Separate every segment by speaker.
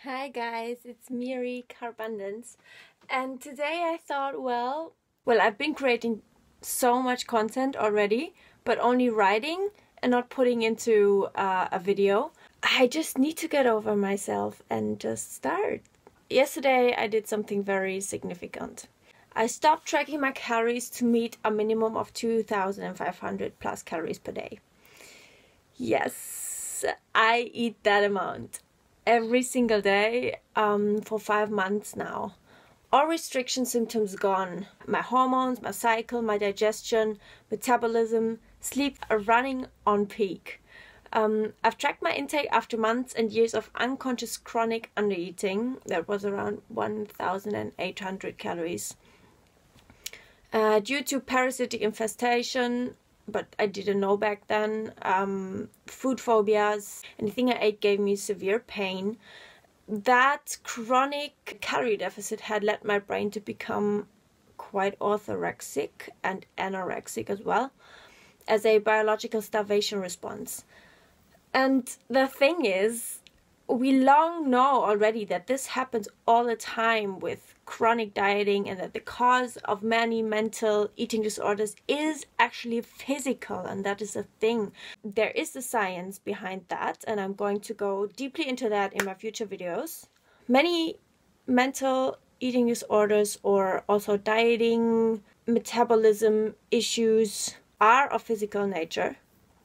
Speaker 1: Hi guys, it's Miri Carbundance, and today I thought, well, I've been creating so much content already, but only writing and not putting into a video. I just need to get over myself and just start. Yesterday I did something very significant. I stopped tracking my calories to meet a minimum of 2,500 plus calories per day. Yes, I eat that amount every single day for 5 months now. All restriction symptoms gone. My hormones, my cycle, my digestion, metabolism, sleep are running on peak. I've tracked my intake after months and years of unconscious chronic undereating. That was around 1,800 calories. Due to parasitic infestation, but I didn't know back then, food phobias, anything I ate gave me severe pain. That chronic calorie deficit had led my brain to become quite orthorexic and anorexic as well, as a biological starvation response. And the thing is, we long know already that this happens all the time with chronic dieting, and that the cause of many mental eating disorders is actually physical, and that is a thing. There is the science behind that, and I'm going to go deeply into that in my future videos. Many mental eating disorders, or also dieting, metabolism issues, are of physical nature,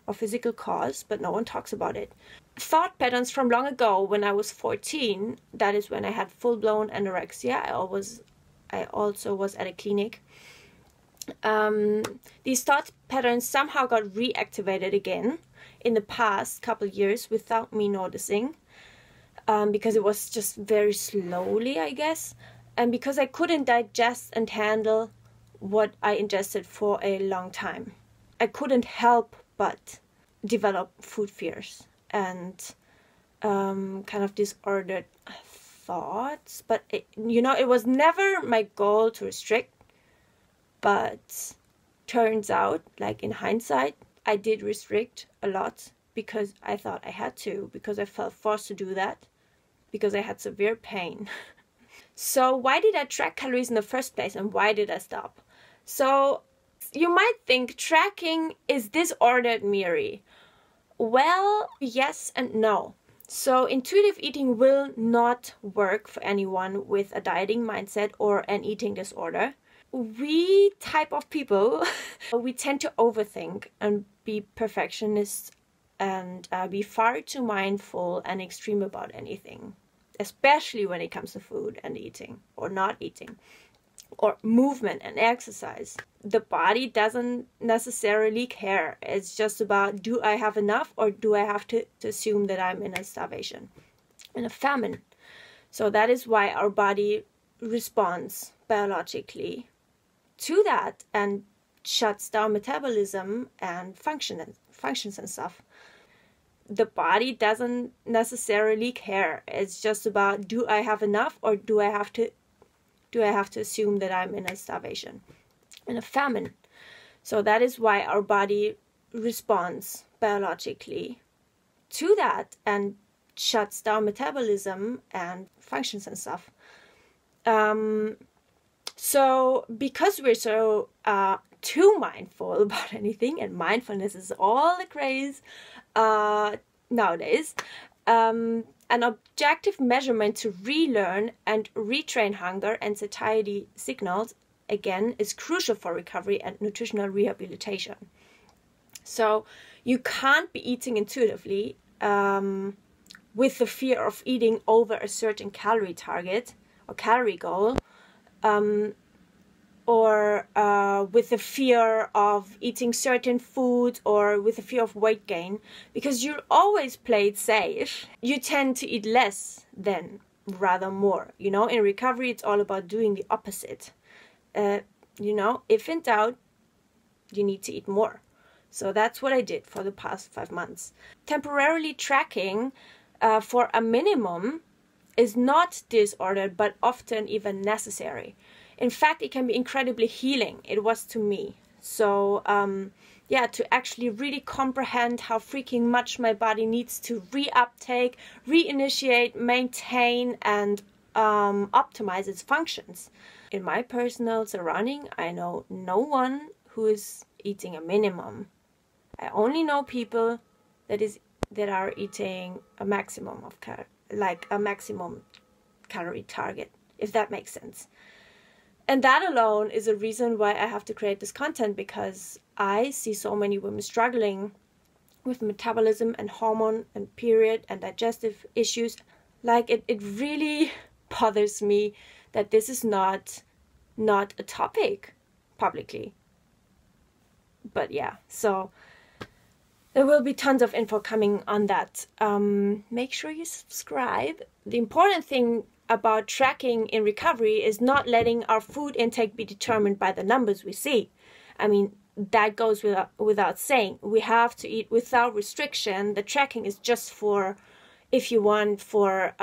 Speaker 1: of physical cause, but no one talks about it. Thought patterns from long ago, when I was 14, that is when I had full-blown anorexia. I also was at a clinic. These thought patterns somehow got reactivated again in the past couple years without me noticing, because it was just very slowly, I guess, and because I couldn't digest and handle what I ingested for a long time. I couldn't help but develop food fears and kind of disordered thoughts. But it was never my goal to restrict, but turns out, like in hindsight, I did restrict a lot because I thought I had to, because I felt forced to do that, because I had severe pain. So why did I track calories in the first place, and why did I stop? So you might think tracking is disordered, Miri. Well, yes and no. So intuitive eating will not work for anyone with a dieting mindset or an eating disorder. We type of people, we tend to overthink and be perfectionists and be far too mindful and extreme about anything, especially when it comes to food and eating or not eating, or movement and exercise. The body doesn't necessarily care. It's just about, do I have enough, or do I have to assume that I'm in a starvation, in a famine? So that is why our body responds biologically to that and shuts down metabolism and functions and stuff. The body doesn't necessarily care. It's just about, do I have enough, or do I have to assume that I'm in a starvation, in a famine? So that is why our body responds biologically to that and shuts down metabolism and functions and stuff. So because we're so too mindful about anything, and mindfulness is all the craze nowadays, an objective measurement to relearn and retrain hunger and satiety signals, again, is crucial for recovery and nutritional rehabilitation. So you can't be eating intuitively with the fear of eating over a certain calorie target or calorie goal, or with the fear of eating certain foods, or with the fear of weight gain, because you'll always play it safe. You tend to eat less than rather more. In recovery, it's all about doing the opposite. If in doubt, you need to eat more. So that's what I did for the past 5 months. Temporarily tracking for a minimum is not disordered, but often even necessary. In fact, it can be incredibly healing. It was to me. So yeah, to actually really comprehend how freaking much my body needs to reuptake, reinitiate, maintain, and optimize its functions. In my personal surrounding, I know no one who is eating a minimum. I only know people that are eating a maximum of a maximum calorie target, if that makes sense. And that alone is a reason why I have to create this content, because I see so many women struggling with metabolism and hormone and period and digestive issues. Like it really bothers me that this is not a topic publicly. But yeah, so there will be tons of info coming on that. Make sure you subscribe. The important thing about tracking in recovery is not letting our food intake be determined by the numbers we see. I mean, that goes without saying. We have to eat without restriction. The tracking is just for, if you want, for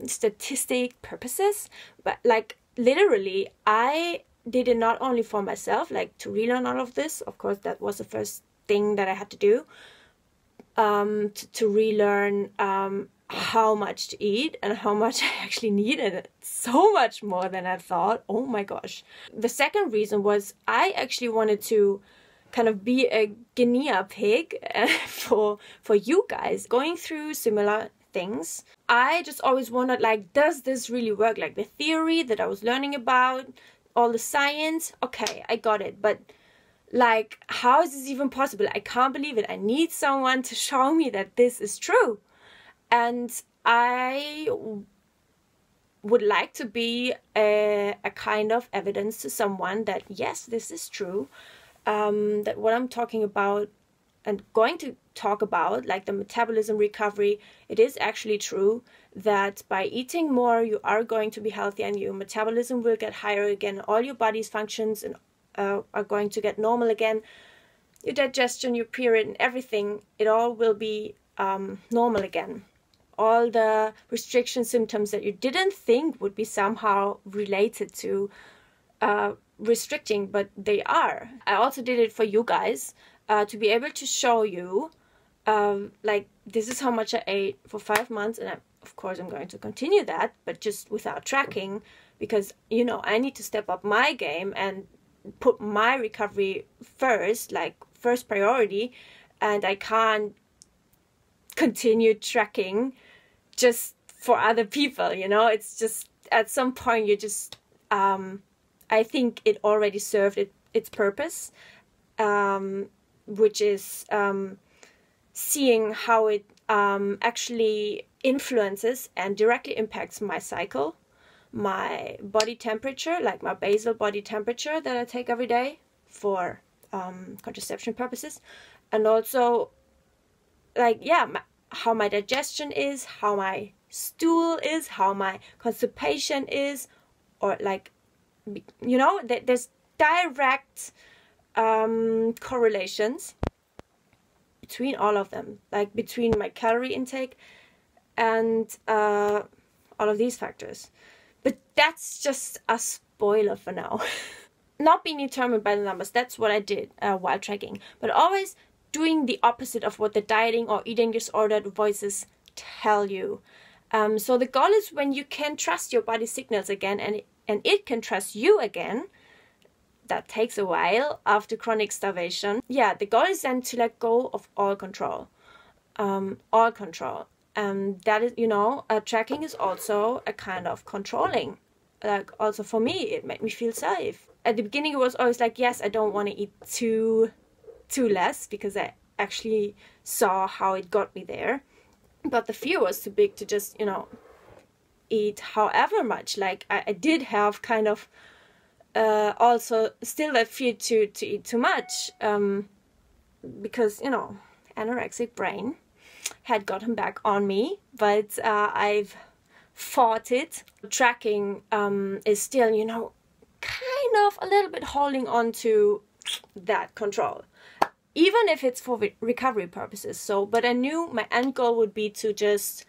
Speaker 1: statistic purposes. But like literally, I did it not only for myself, like to relearn all of this. Of course, that was the first thing that I had to do, to relearn how much to eat and how much I actually need, and it's so much more than I thought. Oh my gosh. The second reason was I actually wanted to kind of be a guinea pig for you guys going through similar things. I just always wondered, like, does this really work? Like the theory that I was learning about, all the science, okay, I got it, but like, how is this even possible? I can't believe it. I need someone to show me that this is true. And I would like to be a kind of evidence to someone that, yes, this is true. That what I'm talking about and going to talk about, like the metabolism recovery, it is actually true that by eating more, you are going to be healthy and your metabolism will get higher again. All your body's functions and are going to get normal again. Your digestion, your period, and everything, it all will be normal again. All the restriction symptoms that you didn't think would be somehow related to restricting, but they are. I also did it for you guys, to be able to show you, like, this is how much I ate for 5 months, and of course I'm going to continue that, but just without tracking, because, you know, I need to step up my game and put my recovery first, like first priority, and I can't continue tracking just for other people, you know. It's just, at some point you just, I think it already served its purpose, which is seeing how it actually influences and directly impacts my cycle, my body temperature, like my basal body temperature that I take every day for contraception purposes, and also, like, yeah, how my digestion is, how my stool is, how my constipation is, or like, you know, there's direct correlations between all of them, like between my calorie intake and all of these factors. But that's just a spoiler for now. Not being determined by the numbers, that's what I did while tracking, but always doing the opposite of what the dieting or eating disordered voices tell you. So the goal is when you can trust your body signals again, and it can trust you again. That takes a while after chronic starvation. Yeah, the goal is then to let go of all control. All control. That is, you know, tracking is also a kind of controlling. Like, also for me, it made me feel safe. At the beginning, it was always like, yes, I don't want to eat too less, because I actually saw how it got me there. But the fear was too big to just, you know, eat however much. Like, I did have kind of also still that fear to eat too much, because, you know, anorexic brain had gotten back on me, but I've fought it. Tracking is still, you know, kind of a little bit holding on to that control, even if it's for recovery purposes. So, but I knew my end goal would be to just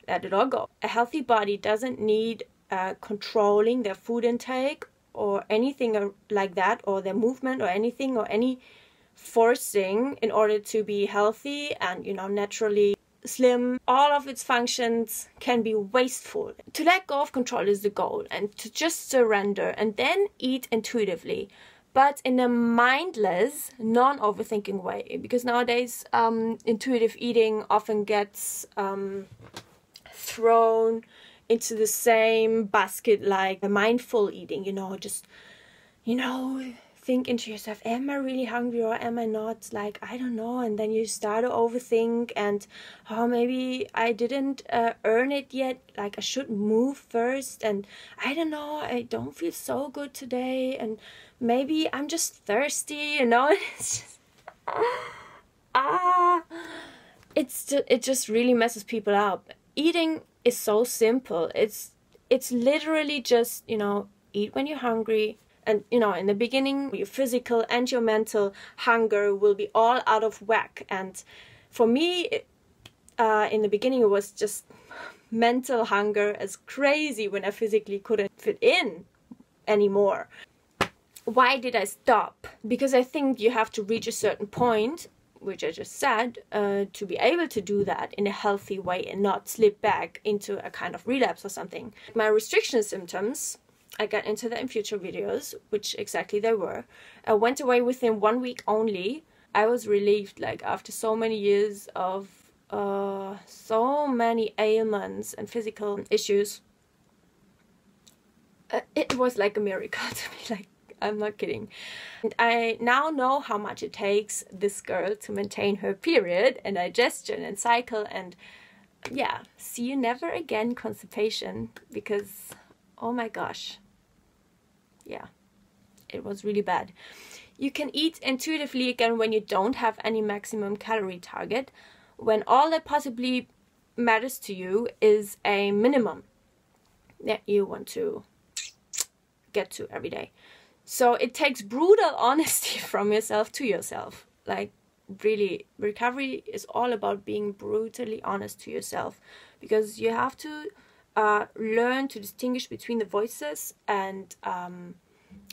Speaker 1: let it all go. A healthy body doesn't need controlling their food intake or anything like that, or their movement or anything, or any forcing in order to be healthy and, you know, naturally slim. All of its functions can be wasteful. To let go of control is the goal, and to just surrender and then eat intuitively, but in a mindless, non-overthinking way. Because nowadays intuitive eating often gets thrown into the same basket like the mindful eating, you know, just, you know, think into yourself, am I really hungry or am I not? Like, I don't know. And then you start to overthink and, oh, maybe I didn't earn it yet. Like, I should move first. And I don't know, I don't feel so good today. And maybe I'm just thirsty, you know? It's just, it just really messes people up. Eating is so simple. It's literally just, you know, eat when you're hungry. And, you know, in the beginning, your physical and your mental hunger will be all out of whack. And for me, in the beginning, it was just mental hunger as crazy when I physically couldn't fit in anymore. Why did I stop? Because I think you have to reach a certain point, which I just said, to be able to do that in a healthy way and not slip back into a kind of relapse or something. My restriction symptoms, I got into that in future videos, which exactly they were. I went away within 1 week only. I was relieved, like, after so many years of so many ailments and physical issues. It was like a miracle to me, like, I'm not kidding. And I now know how much it takes this girl to maintain her period and digestion and cycle, and yeah, see you never again constipation, because oh my gosh, yeah, it was really bad. You can eat intuitively again when you don't have any maximum calorie target, when all that possibly matters to you is a minimum that you want to get to every day. So it takes brutal honesty from yourself to yourself. Like, really, recovery is all about being brutally honest to yourself, because you have to learn to distinguish between the voices and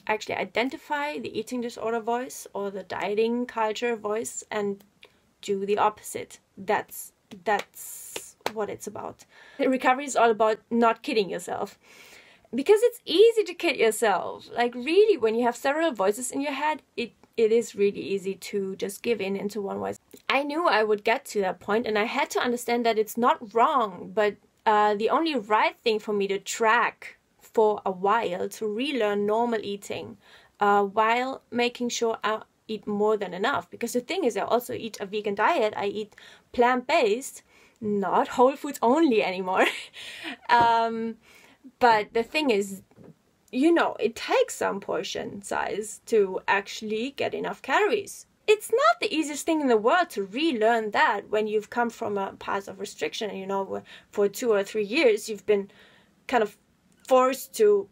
Speaker 1: actually identify the eating disorder voice or the dieting culture voice and do the opposite. That's what it's about. Recovery is all about not kidding yourself. Because it's easy to kid yourself. Like, really, when you have several voices in your head, it is really easy to just give in into one voice. I knew I would get to that point, and I had to understand that it's not wrong, but the only right thing for me to track for a while, to relearn normal eating, while making sure I eat more than enough. Because the thing is, I also eat a vegan diet. I eat plant-based, not whole foods only anymore. But the thing is, you know, it takes some portion size to actually get enough calories. It's not the easiest thing in the world to relearn that when you've come from a path of restriction, you know, for 2 or 3 years you've been kind of forced to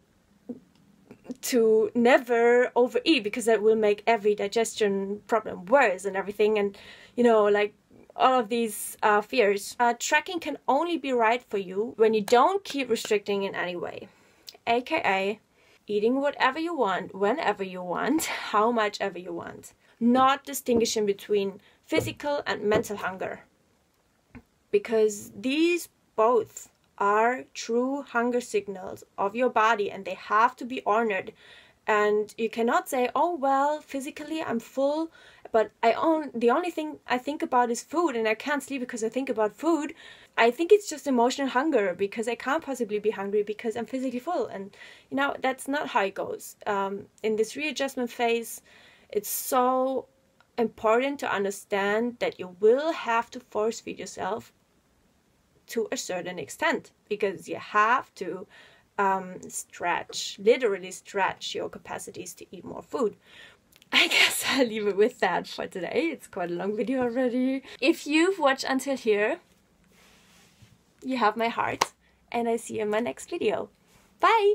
Speaker 1: never overeat, because that will make every digestion problem worse and everything, and, you know, like, all of these fears. Tracking can only be right for you when you don't keep restricting in any way, aka eating whatever you want, whenever you want, how much ever you want, not distinguishing between physical and mental hunger, because these both are true hunger signals of your body and they have to be honored. And you cannot say, oh, well, physically I'm full, but the only thing I think about is food, and I can't sleep because I think about food. I think it's just emotional hunger, because I can't possibly be hungry because I'm physically full. And, you know, that's not how it goes. In this readjustment phase, it's so important to understand that you will have to force feed yourself to a certain extent, because you have to literally stretch your capacities to eat more food. I guess I'll leave it with that for today. It's quite a long video already. If you've watched until here, you have my heart, and I see you in my next video. Bye!